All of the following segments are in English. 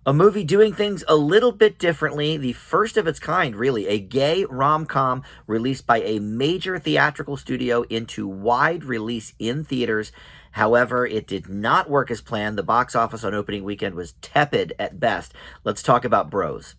A movie doing things a little bit differently, the first of its kind, really, a gay rom-com released by a major theatrical studio into wide release in theaters. However, it did not work as planned. The box office on opening weekend was tepid at best. Let's talk about Bros.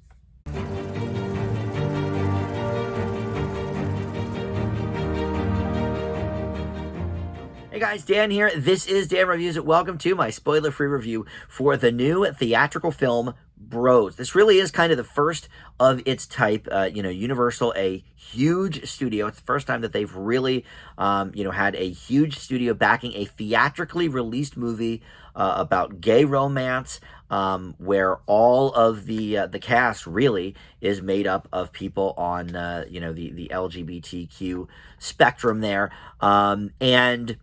Hey guys, Dan here. This is Dan Reviews It. Welcome to my spoiler-free review for the new theatrical film Bros. This really is kind of the first of its type. Universal, a huge studio. It's the first time that they've really, had a huge studio backing a theatrically released movie about gay romance, where all of the cast really is made up of people on the LGBTQ spectrum there, and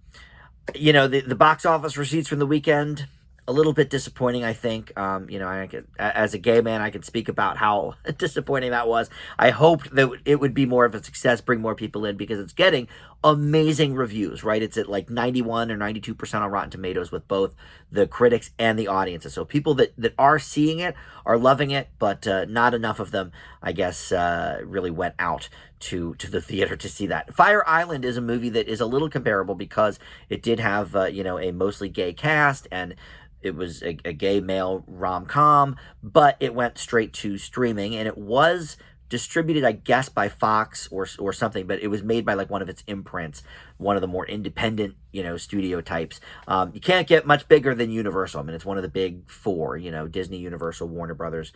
the box office receipts from the weekend, a little bit disappointing, I think. As a gay man, I can speak about how disappointing that was. I hoped that it would be more of a success, bring more people in, because it's getting amazing reviews, right? It's at like 91 or 92% on Rotten Tomatoes with both the critics and the audiences. So people that are seeing it are loving it, but not enough of them, I guess, really went out to the theater to see that. Fire Island is a movie that is a little comparable because it did have, a mostly gay cast, and it was a gay male rom-com, but it went straight to streaming, and it was distributed, I guess, by Fox or something, but it was made by like one of its imprints, one of the more independent, studio types. You can't get much bigger than Universal. I mean, it's one of the big four, Disney, Universal, Warner Brothers,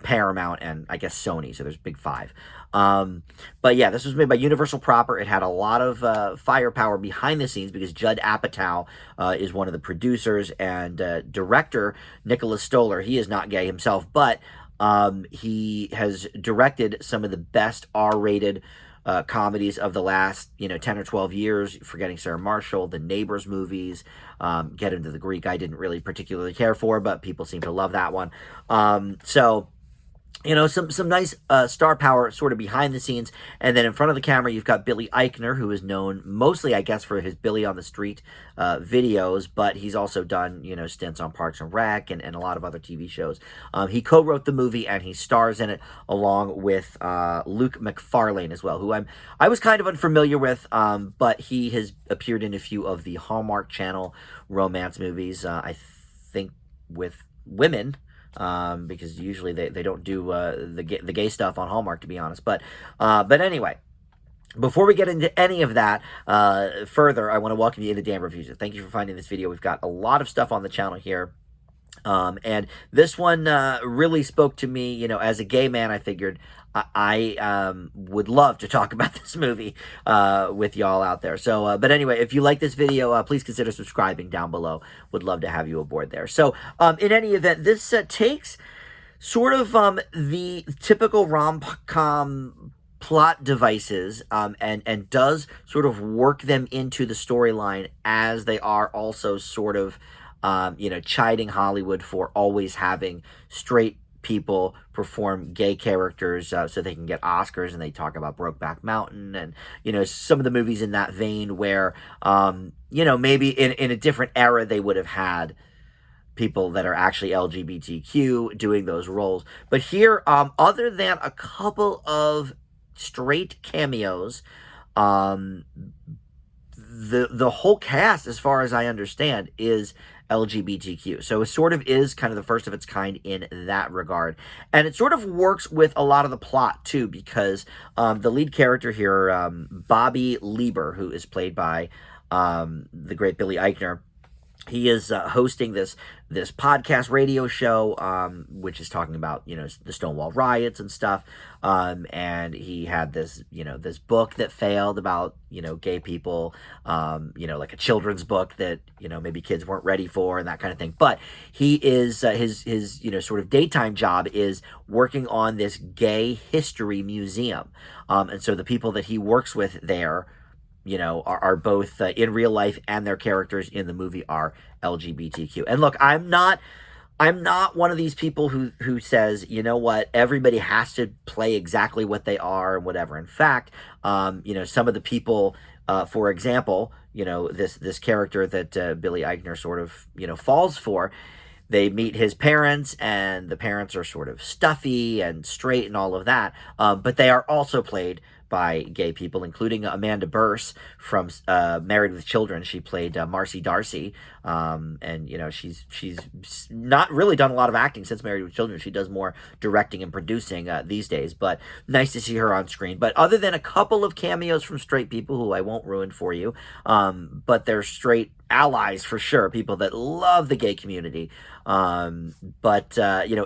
Paramount, and I guess Sony, so there's big five. But yeah, this was made by Universal proper. It had a lot of firepower behind the scenes because Judd Apatow is one of the producers, and director Nicholas Stoller, he is not gay himself, but he has directed some of the best R-rated comedies of the last 10 or 12 years. Forgetting Sarah Marshall, the Neighbors movies, Get Into the Greek I didn't really particularly care for, but people seem to love that one. Some nice star power sort of behind the scenes. And then in front of the camera, you've got Billy Eichner, who is known mostly, I guess, for his Billy on the Street videos, but he's also done, stints on Parks and Rec and a lot of other TV shows. He co-wrote the movie, and he stars in it along with Luke McFarlane as well, who I was kind of unfamiliar with, but he has appeared in a few of the Hallmark Channel romance movies, I think with women, because usually they don't do the gay stuff on Hallmark, to be honest. But anyway, before we get into any of that further, I want to welcome you into Dan Reviews It. Thank you for finding this video. We've got a lot of stuff on the channel here. And this one really spoke to me. As a gay man, I figured I would love to talk about this movie with y'all out there. So, but anyway, if you like this video, please consider subscribing down below. Would love to have you aboard there. So, in any event, this takes sort of the typical rom-com plot devices and does sort of work them into the storyline, as they are also sort of chiding Hollywood for always having straight people perform gay characters so they can get Oscars. And they talk about Brokeback Mountain and some of the movies in that vein where maybe in a different era they would have had people that are actually LGBTQ doing those roles. But here, other than a couple of straight cameos, the whole cast, as far as I understand, is LGBTQ. So it sort of is kind of the first of its kind in that regard. And it sort of works with a lot of the plot, too, because the lead character here, Bobby Lieber, who is played by the great Billy Eichner, he is hosting this podcast radio show, which is talking about, the Stonewall riots and stuff. And he had this, this book that failed about, gay people, like a children's book that, maybe kids weren't ready for and that kind of thing. But he is, his sort of daytime job is working on this gay history museum. And so the people that he works with there, are both in real life, and their characters in the movie are LGBTQ. And look, I'm not one of these people who says, what, everybody has to play exactly what they are and whatever. In fact, some of the people, for example, this character that Billy Eichner sort of, falls for, they meet his parents, and the parents are sort of stuffy and straight and all of that. But they are also played by gay people, including Amanda Burse from Married with Children. She played Marcy Darcy, and she's not really done a lot of acting since Married with Children. She does more directing and producing these days, but nice to see her on screen. But other than a couple of cameos from straight people, who I won't ruin for you, but they're straight allies for sure, people that love the gay community. But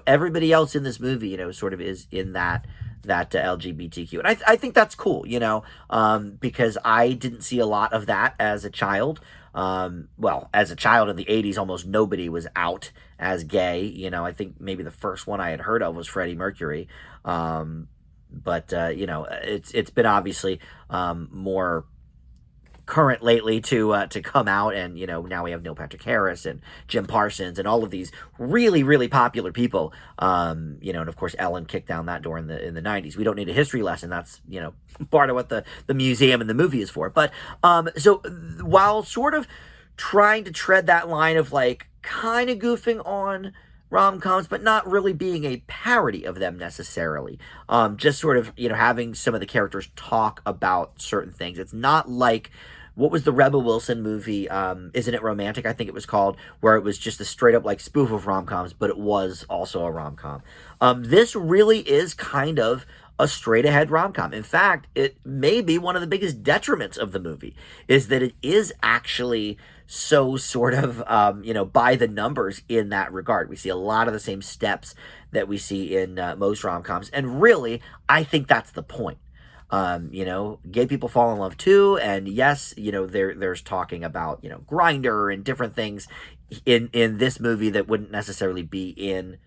everybody else in this movie, sort of is in that LGBTQ. And I think that's cool, because I didn't see a lot of that as a child. Well, as a child in the 80s, almost nobody was out as gay. I think maybe the first one I had heard of was Freddie Mercury. But it's been obviously more current lately to come out, and now we have Neil Patrick Harris and Jim Parsons and all of these really, really popular people, and of course Ellen kicked down that door in the 90s. We don't need a history lesson. That's part of what the museum and the movie is for. But so while sort of trying to tread that line of like kind of goofing on rom-coms, but not really being a parody of them necessarily, just sort of having some of the characters talk about certain things. It's not like, what was the Rebel Wilson movie, Isn't It Romantic, I think it was called, where it was just a straight up like spoof of rom-coms, but it was also a rom-com. This really is kind of a straight ahead rom-com. In fact, it may be one of the biggest detriments of the movie, is that it is actually so sort of, by the numbers in that regard. We see a lot of the same steps that we see in most rom-coms. And really, I think that's the point. Gay people fall in love too. And yes, there's talking about, Grindr and different things in this movie that wouldn't necessarily be in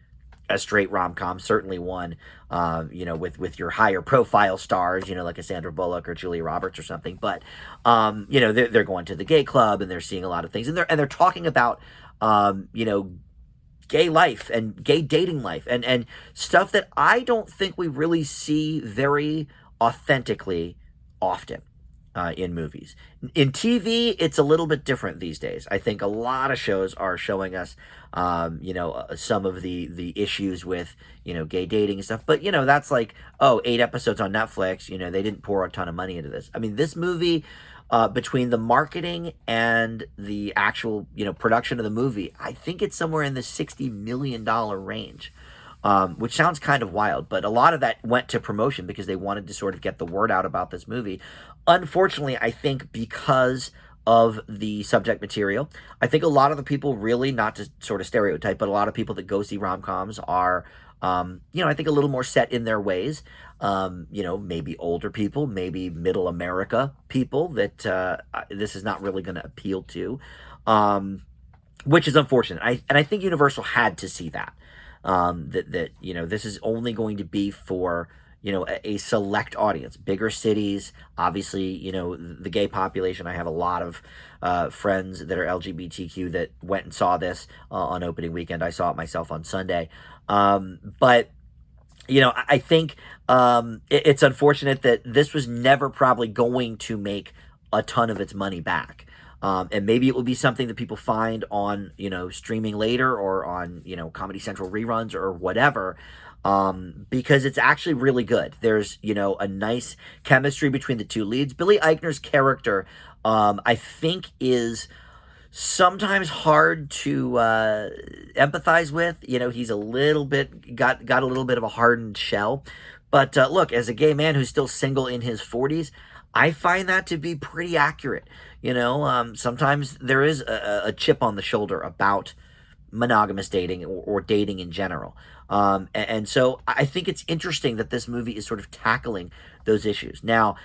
a straight rom-com, certainly one, with your higher profile stars, like a Sandra Bullock or Julia Roberts or something. But, they're going to the gay club and they're seeing a lot of things, and they're talking about, gay life and gay dating life and stuff that I don't think we really see very authentically often. In movies. In TV, it's a little bit different these days. I think a lot of shows are showing us, some of the issues with, gay dating and stuff. But, that's like, 8 episodes on Netflix. They didn't pour a ton of money into this. I mean, this movie, between the marketing and the actual, production of the movie, I think it's somewhere in the $60 million range. Which sounds kind of wild, but a lot of that went to promotion because they wanted to sort of get the word out about this movie. Unfortunately, I think because of the subject material, I think a lot of the people really, not to sort of stereotype, but a lot of people that go see rom-coms are, I think a little more set in their ways. Maybe older people, maybe middle America people that this is not really going to appeal to, which is unfortunate. I think Universal had to see that. This is only going to be for, a select audience, bigger cities, obviously, the gay population. I have a lot of friends that are LGBTQ that went and saw this on opening weekend. I saw it myself on Sunday. But I think it's unfortunate that this was never probably going to make a ton of its money back. And maybe it will be something that people find on, streaming later or on, Comedy Central reruns or whatever, because it's actually really good. There's, a nice chemistry between the two leads. Billy Eichner's character, I think, is sometimes hard to empathize with. He's a little bit, got a little bit of a hardened shell. But look, as a gay man who's still single in his 40s, I find that to be pretty accurate. Sometimes there is a chip on the shoulder about monogamous dating or dating in general. And so I think it's interesting that this movie is sort of tackling those issues. Now,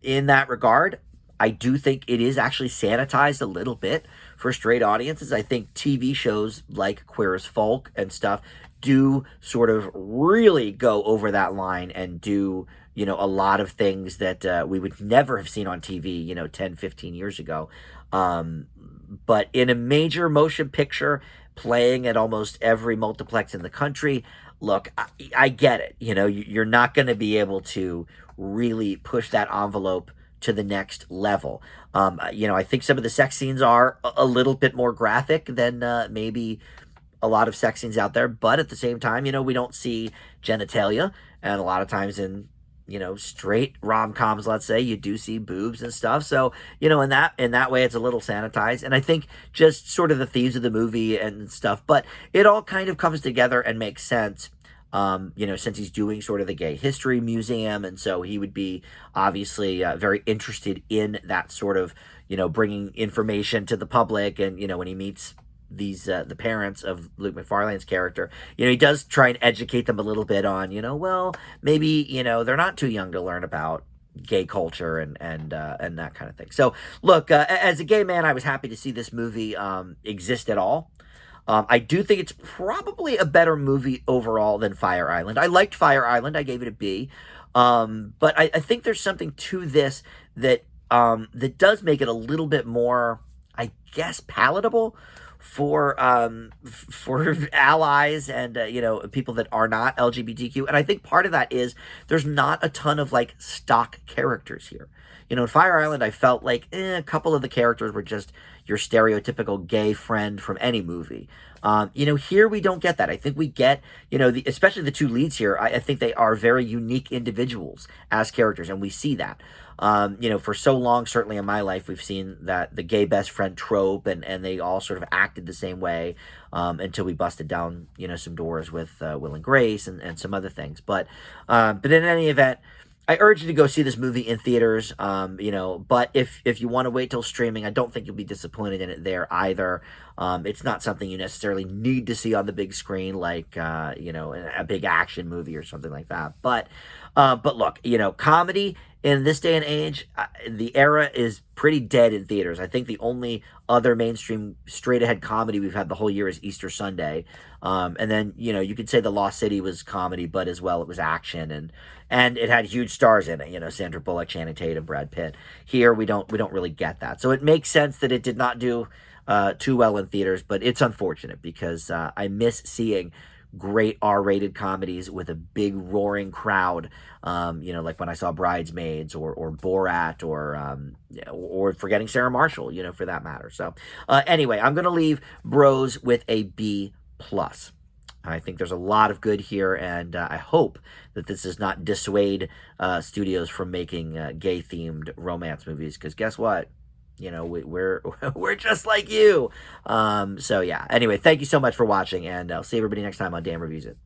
in that regard, I do think it is actually sanitized a little bit for straight audiences. I think TV shows like Queer as Folk and stuff do sort of really go over that line and do, a lot of things that we would never have seen on TV, 10, 15 years ago. But in a major motion picture playing at almost every multiplex in the country, look, I get it. You're not going to be able to really push that envelope to the next level. I think some of the sex scenes are a little bit more graphic than maybe a lot of sex scenes out there, but at the same time, we don't see genitalia, and a lot of times in straight rom-coms, let's say, you do see boobs and stuff. So, in that way, it's a little sanitized. And I think just sort of the themes of the movie and stuff, but it all kind of comes together and makes sense. Since he's doing sort of the gay history museum, and so he would be obviously very interested in that sort of, bringing information to the public. And, when he meets the parents of Luke McFarlane's character, he does try and educate them a little bit on, well, maybe, they're not too young to learn about gay culture and that kind of thing. So look, as a gay man, I was happy to see this movie exist at all. I do think it's probably a better movie overall than Fire Island. I liked Fire Island. I gave it a B. But I think there's something to this that does make it a little bit more, I guess, palatable for allies and people that are not LGBTQ. And I think part of that is there's not a ton of like stock characters here. In Fire Island, I felt like a couple of the characters were just your stereotypical gay friend from any movie. Here we don't get that. I think we get, especially the two leads here, I think they are very unique individuals as characters, and we see that. For so long, certainly in my life, we've seen that the gay best friend trope, and they all sort of acted the same way until we busted down, some doors with Will and Grace and some other things. But in any event, I urge you to go see this movie in theaters, but if you want to wait till streaming, I don't think you'll be disappointed in it there either. It's not something you necessarily need to see on the big screen, like, a big action movie or something like that. But look, comedy in this day and age, the era is pretty dead in theaters. I think the only other mainstream straight-ahead comedy we've had the whole year is Easter Sunday. And then, you could say The Lost City was comedy, but as well it was action, and it had huge stars in it, Sandra Bullock, Channing Tatum, Brad Pitt. Here, we don't really get that. So it makes sense that it did not do too well in theaters, but it's unfortunate because I miss seeing great R-rated comedies with a big roaring crowd, like when I saw Bridesmaids or Borat or Forgetting Sarah Marshall, for that matter. So anyway, I'm going to leave Bros with a B+. I think there's a lot of good here, and I hope that this does not dissuade studios from making gay-themed romance movies, because guess what? We're just like you. So yeah. Anyway, thank you so much for watching, and I'll see everybody next time on Dan Reviews It.